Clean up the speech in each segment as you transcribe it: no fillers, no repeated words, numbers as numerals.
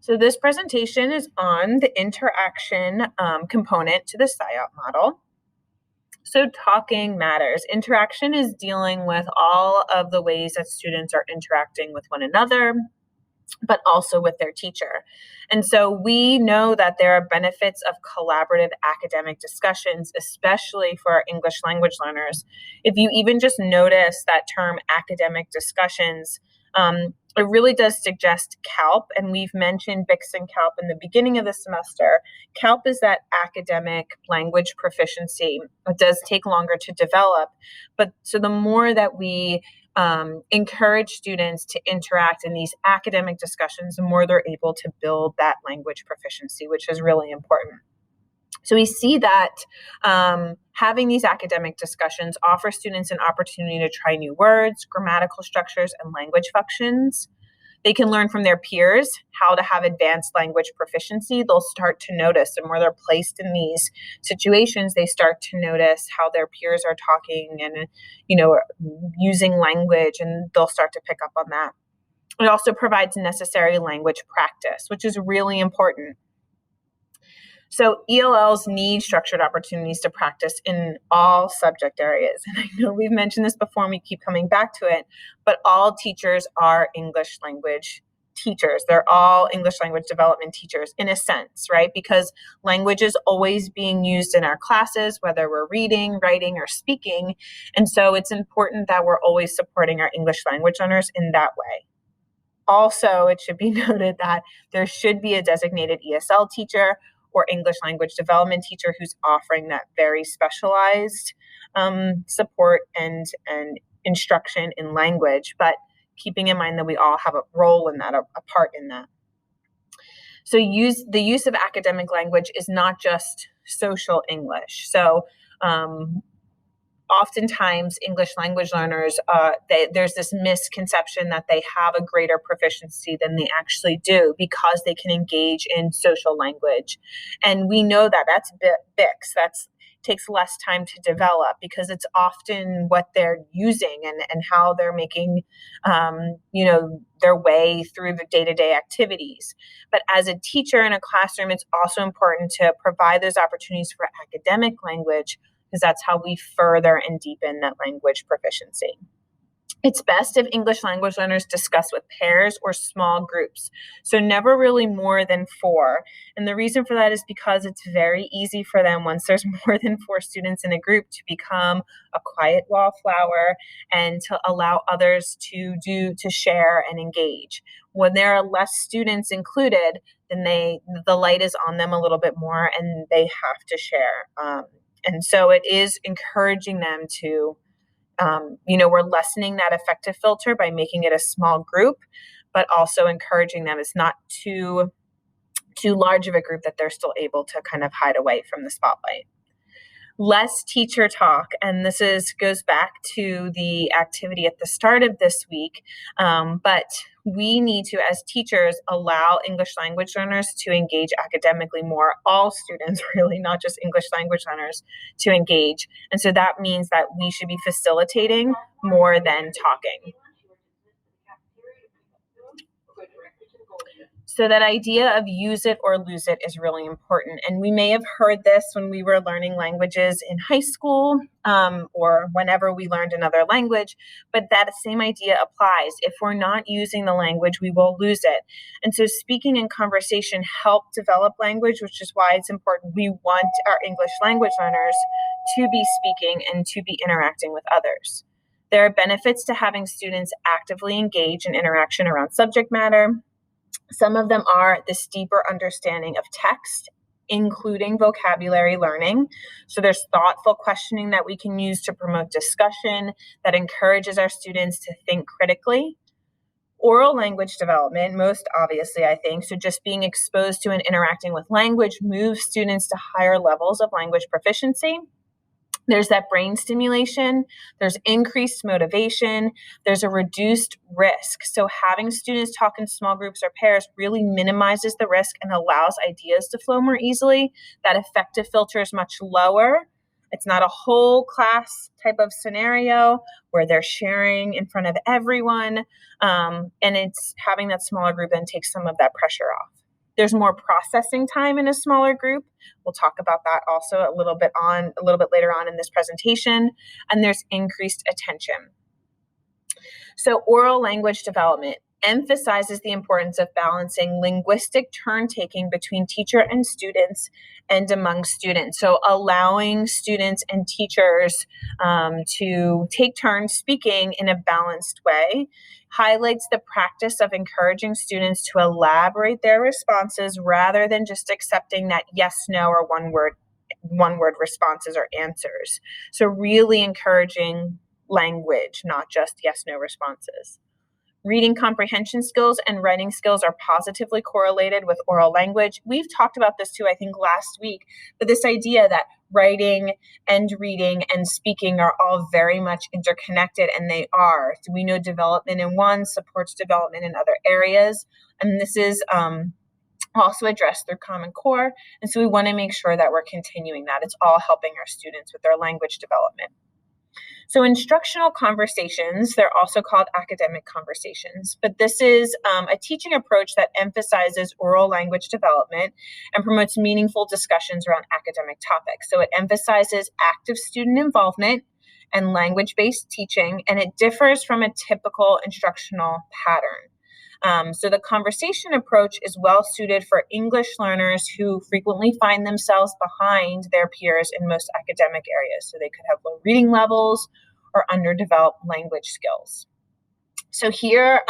So this presentation is on the interaction component to the SIOP model. So talking matters. Interaction is dealing with all of the ways that students are interacting with one another, but also with their teacher. And so we know that there are benefits of collaborative academic discussions, especially for our English language learners. If you even just notice that term academic discussions, it really does suggest CALP, and we've mentioned BICS and CALP in the beginning of the semester. CALP is that academic language proficiency. It does take longer to develop, but so the more that we encourage students to interact in these academic discussions, the more they're able to build that language proficiency, which is really important. So we see that having these academic discussions offer students an opportunity to try new words, grammatical structures, and language functions. They can learn from their peers how to have advanced language proficiency. They'll start to notice, and where they're placed in these situations, they start to notice how their peers are talking and, using language, and they'll start to pick up on that. It also provides necessary language practice, which is really important. So ELLs need structured opportunities to practice in all subject areas. And I know we've mentioned this before and we keep coming back to it, but all teachers are English language teachers. They're all English language development teachers in a sense, right? Because language is always being used in our classes, whether we're reading, writing, or speaking. And so it's important that we're always supporting our English language learners in that way. Also, it should be noted that there should be a designated ESL teacher or English language development teacher who's offering that very specialized support and instruction in language, but keeping in mind that we all have a role in that, a part in that. So the use of academic language is not just social English. So oftentimes English language learners, there's this misconception that they have a greater proficiency than they actually do because they can engage in social language. And we know that that's BICS. That's takes less time to develop because it's often what they're using and how they're making, their way through the day-to-day activities. But as a teacher in a classroom, it's also important to provide those opportunities for academic language because that's how we further and deepen that language proficiency. It's best if English language learners discuss with pairs or small groups, so never really more than 4. And the reason for that is because it's very easy for them once there's more than 4 students in a group to become a quiet wallflower and to allow others to share and engage. When there are less students included, then the light is on them a little bit more and they have to share. And so it is encouraging them to, we're lessening that affective filter by making it a small group, but also encouraging them it's not too large of a group that they're still able to kind of hide away from the spotlight. Less teacher talk, and this goes back to the activity at the start of this week, but we need to, as teachers, allow English language learners to engage academically more. All students, really, not just English language learners, to engage. And so that means that we should be facilitating more than talking. So that idea of use it or lose it is really important. And we may have heard this when we were learning languages in high school or whenever we learned another language, but that same idea applies. If we're not using the language, we will lose it. And so speaking and conversation help develop language, which is why it's important. We want our English language learners to be speaking and to be interacting with others. There are benefits to having students actively engage in interaction around subject matter. Some of them are this deeper understanding of text, including vocabulary learning. So there's thoughtful questioning that we can use to promote discussion that encourages our students to think critically. Oral language development, most obviously, I think. So just being exposed to and interacting with language moves students to higher levels of language proficiency. There's that brain stimulation, there's increased motivation, there's a reduced risk. So having students talk in small groups or pairs really minimizes the risk and allows ideas to flow more easily. That affective filter is much lower. It's not a whole class type of scenario where they're sharing in front of everyone. And it's having that smaller group then takes some of that pressure off. There's more processing time in a smaller group. We'll talk about that also a little bit later on in this presentation. And there's increased attention. So oral language development emphasizes the importance of balancing linguistic turn-taking between teacher and students and among students. So allowing students and teachers to take turns speaking in a balanced way highlights the practice of encouraging students to elaborate their responses rather than just accepting that yes, no, or one word responses or answers. So really encouraging language, not just yes, no responses. Reading comprehension skills and writing skills are positively correlated with oral language. We've talked about this too, I think, last week, but this idea that writing and reading and speaking are all very much interconnected, and they are. So we know development in one supports development in other areas, and this is also addressed through Common Core, and so we want to make sure that we're continuing that. It's all helping our students with their language development. So instructional conversations, they're also called academic conversations, but this is a teaching approach that emphasizes oral language development and promotes meaningful discussions around academic topics. So it emphasizes active student involvement and language-based teaching, and it differs from a typical instructional pattern. So the conversation approach is well suited for English learners who frequently find themselves behind their peers in most academic areas. So they could have low reading levels or underdeveloped language skills. So here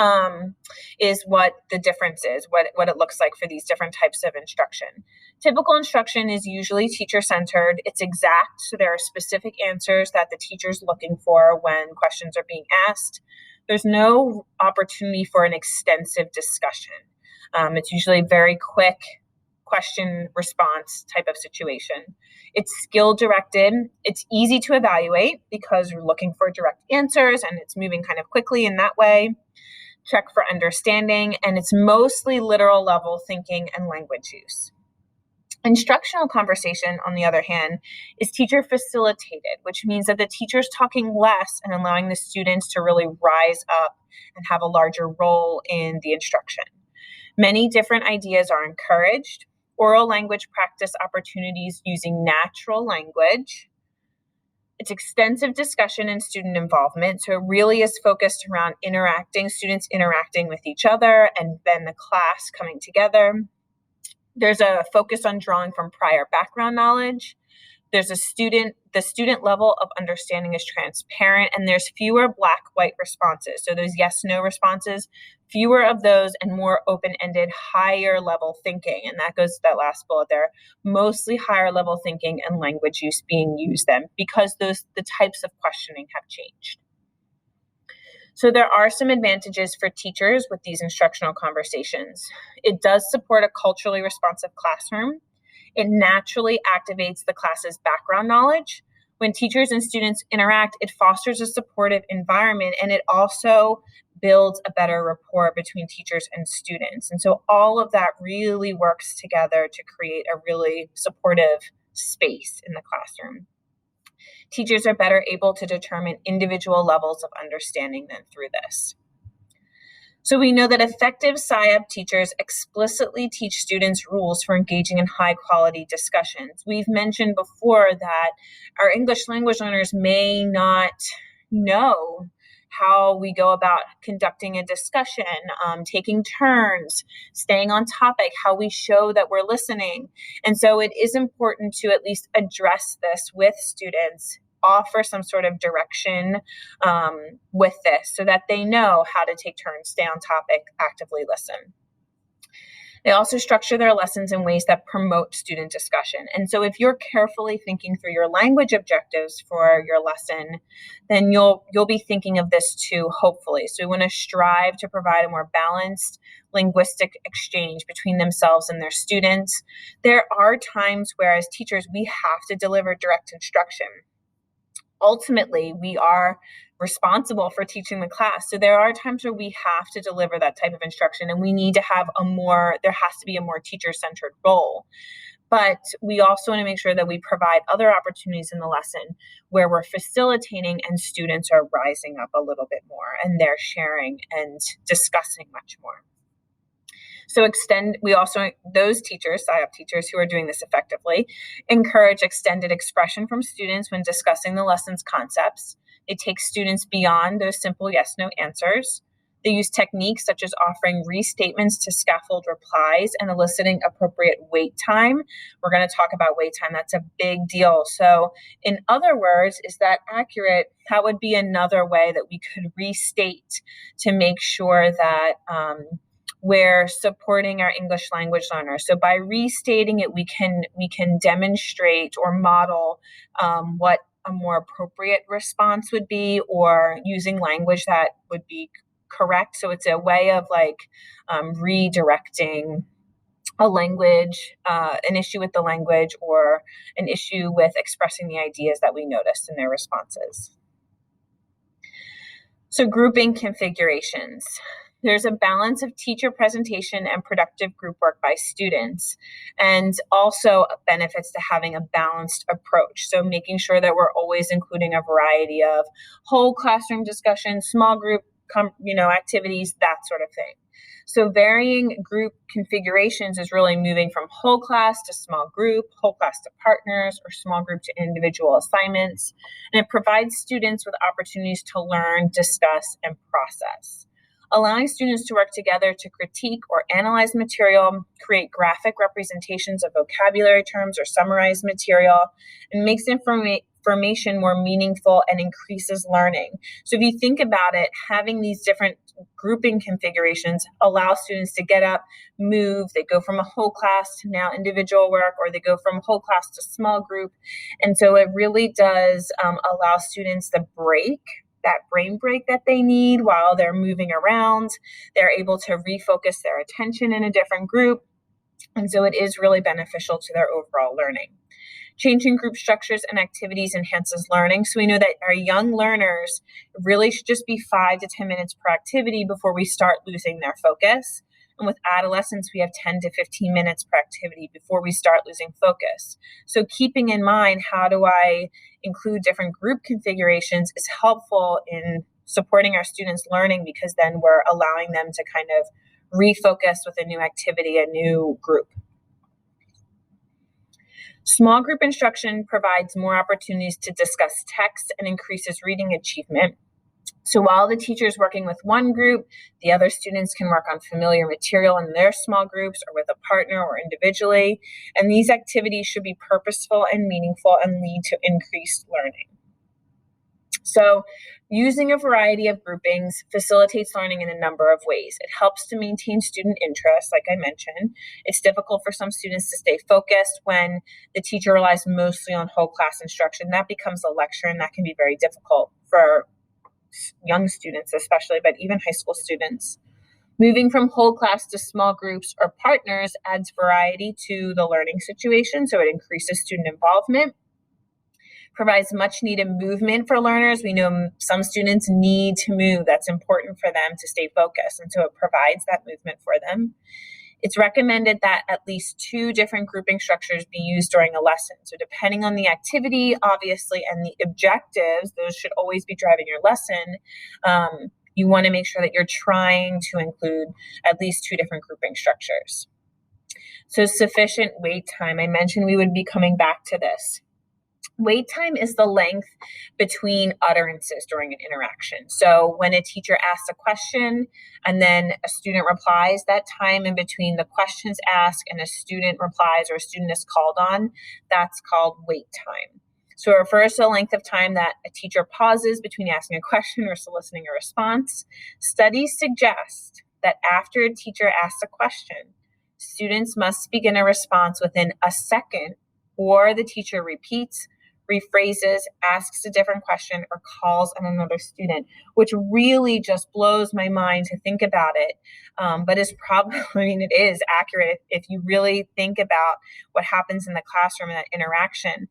is what the difference is, what it looks like for these different types of instruction. Typical instruction is usually teacher-centered. It's exact, so there are specific answers that the teacher's looking for when questions are being asked. There's no opportunity for an extensive discussion. It's usually very quick question response type of situation. It's skill directed. It's easy to evaluate because you're looking for direct answers and it's moving kind of quickly in that way. Check for understanding, and it's mostly literal level thinking and language use. Instructional conversation, on the other hand, is teacher facilitated, which means that the teacher's talking less and allowing the students to really rise up and have a larger role in the instruction. Many different ideas are encouraged. Oral language practice opportunities using natural language. It's extensive discussion and student involvement. So it really is focused around students interacting with each other and then the class coming together. There's a focus on drawing from prior background knowledge. The student level of understanding is transparent, and there's fewer black-white responses. So those yes-no responses, fewer of those and more open-ended, higher level thinking. And that goes to that last bullet there, mostly higher level thinking and language use being used then because the types of questioning have changed. So there are some advantages for teachers with these instructional conversations. It does support a culturally responsive classroom. It naturally activates the class's background knowledge. When teachers and students interact, it fosters a supportive environment, and it also builds a better rapport between teachers and students. And so all of that really works together to create a really supportive space in the classroom. Teachers are better able to determine individual levels of understanding than through this. So we know that effective SciUp teachers explicitly teach students rules for engaging in high quality discussions. We've mentioned before that our English language learners may not know how we go about conducting a discussion, taking turns, staying on topic, how we show that we're listening. And so it is important to at least address this with students, offer some sort of direction with this so that they know how to take turns, stay on topic, actively listen. They also structure their lessons in ways that promote student discussion. And so if you're carefully thinking through your language objectives for your lesson, then you'll be thinking of this too, hopefully. So we want to strive to provide a more balanced linguistic exchange between themselves and their students. There are times where as teachers, we have to deliver direct instruction. Ultimately, we are responsible for teaching the class. So there are times where we have to deliver that type of instruction, and we need to have there has to be a more teacher-centered role. But we also want to make sure that we provide other opportunities in the lesson where we're facilitating and students are rising up a little bit more and they're sharing and discussing much more. So those teachers, SIOP teachers who are doing this effectively, encourage extended expression from students when discussing the lesson's concepts. They take students beyond those simple yes/no answers. They use techniques such as offering restatements to scaffold replies and eliciting appropriate wait time. We're going to talk about wait time. That's a big deal. So, in other words, is that accurate? That would be another way that we could restate to make sure that we're supporting our English language learners. So by restating it, we can demonstrate or model what a more appropriate response would be, or using language that would be correct. So it's a way of redirecting a language, an issue with the language, or an issue with expressing the ideas that we noticed in their responses. So grouping configurations. There's a balance of teacher presentation and productive group work by students, and also benefits to having a balanced approach. So making sure that we're always including a variety of whole classroom discussion, small group activities, that sort of thing. So varying group configurations is really moving from whole class to small group, whole class to partners, or small group to individual assignments. And it provides students with opportunities to learn, discuss, and process. Allowing students to work together to critique or analyze material, create graphic representations of vocabulary terms, or summarize material, and makes information more meaningful and increases learning. So if you think about it, having these different grouping configurations allow students to get up, move. They go from a whole class to now individual work, or they go from whole class to small group. And so it really does allow students the break, that brain break that they need while they're moving around. They're able to refocus their attention in a different group. And so it is really beneficial to their overall learning. Changing group structures and activities enhances learning. So we know that our young learners really should just be 5 to 10 minutes per activity before we start losing their focus. And with adolescents, we have 10 to 15 minutes per activity before we start losing focus. So keeping in mind, how do I include different group configurations is helpful in supporting our students' learning, because then we're allowing them to kind of refocus with a new activity, a new group. Small group instruction provides more opportunities to discuss text and increases reading achievement. So while the teacher is working with one group, the other students can work on familiar material in their small groups, or with a partner, or individually. And these activities should be purposeful and meaningful and lead to increased learning. So using a variety of groupings facilitates learning in a number of ways. It helps to maintain student interest, like I mentioned. It's difficult for some students to stay focused when the teacher relies mostly on whole class instruction. That becomes a lecture, and that can be very difficult for young students especially, but even high school students. Moving from whole class to small groups or partners adds variety to the learning situation, so it increases student involvement. Provides much needed movement for learners. We know some students need to move. That's important for them to stay focused, and so it provides that movement for them. It's recommended that at least 2 different grouping structures be used during a lesson. So depending on the activity, obviously, and the objectives, those should always be driving your lesson. You want to make sure that you're trying to include at least 2 different grouping structures. So sufficient wait time. I mentioned we would be coming back to this. Wait time is the length between utterances during an interaction. So when a teacher asks a question and then a student replies, that time in between the questions asked and a student replies, or a student is called on, that's called wait time. So it refers to the length of time that a teacher pauses between asking a question or soliciting a response. Studies suggest that after a teacher asks a question, students must begin a response within a second, or the teacher repeats, rephrases, asks a different question, or calls on another student, which really just blows my mind to think about it. But is probably, it is accurate if you really think about what happens in the classroom and that interaction.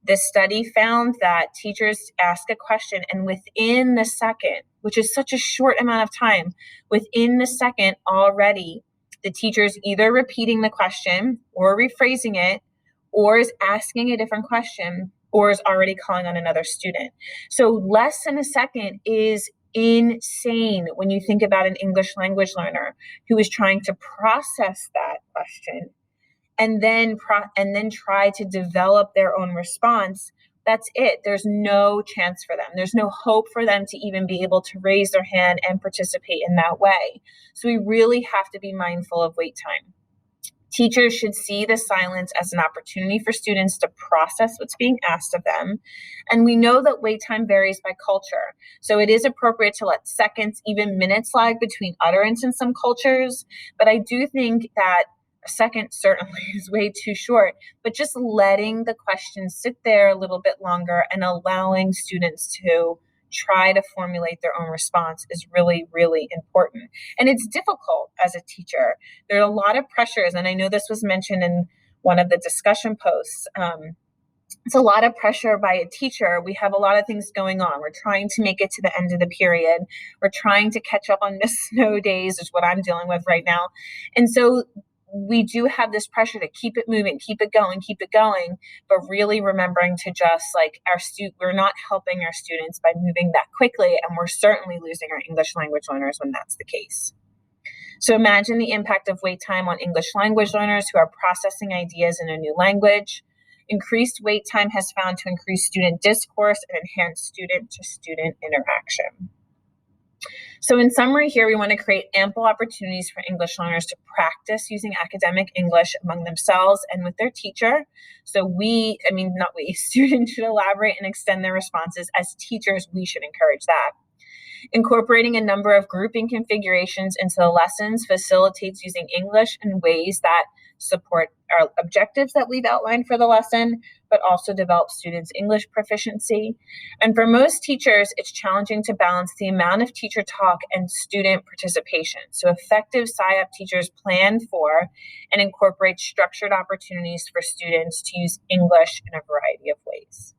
This study found that teachers ask a question, and within the second, which is such a short amount of time, within the second already, the teacher is either repeating the question or rephrasing it, or is asking a different question, or is already calling on another student. So less than a second is insane when you think about an English language learner who is trying to process that question and then try to develop their own response. That's it. There's no chance for them. There's no hope for them to even be able to raise their hand and participate in that way. So we really have to be mindful of wait time. Teachers should see the silence as an opportunity for students to process what's being asked of them. And we know that wait time varies by culture. So it is appropriate to let seconds, even minutes lag between utterance in some cultures. But I do think that a second certainly is way too short, but just letting the question sit there a little bit longer and allowing students to try to formulate their own response is really, really important. And it's difficult as a teacher. There are a lot of pressures, and I know this was mentioned in one of the discussion posts. It's a lot of pressure by a teacher. We have a lot of things going on. We're trying to make it to the end of the period. We're trying to catch up on missed snow days, is what I'm dealing with right now. And so we do have this pressure to keep it moving, keep it going, but really remembering to just like we're not helping our students by moving that quickly, and we're certainly losing our English language learners when that's the case. So imagine the impact of wait time on English language learners who are processing ideas in a new language. Increased wait time has found to increase student discourse and enhance student-to-student interaction. So in summary here, we want to create ample opportunities for English learners to practice using academic English among themselves and with their teacher. So students should elaborate and extend their responses. As teachers, we should encourage that. Incorporating a number of grouping configurations into the lessons facilitates using English in ways that support our objectives that we've outlined for the lesson, but also develop students' English proficiency. And for most teachers, it's challenging to balance the amount of teacher talk and student participation. So effective SciUp teachers plan for and incorporate structured opportunities for students to use English in a variety of ways.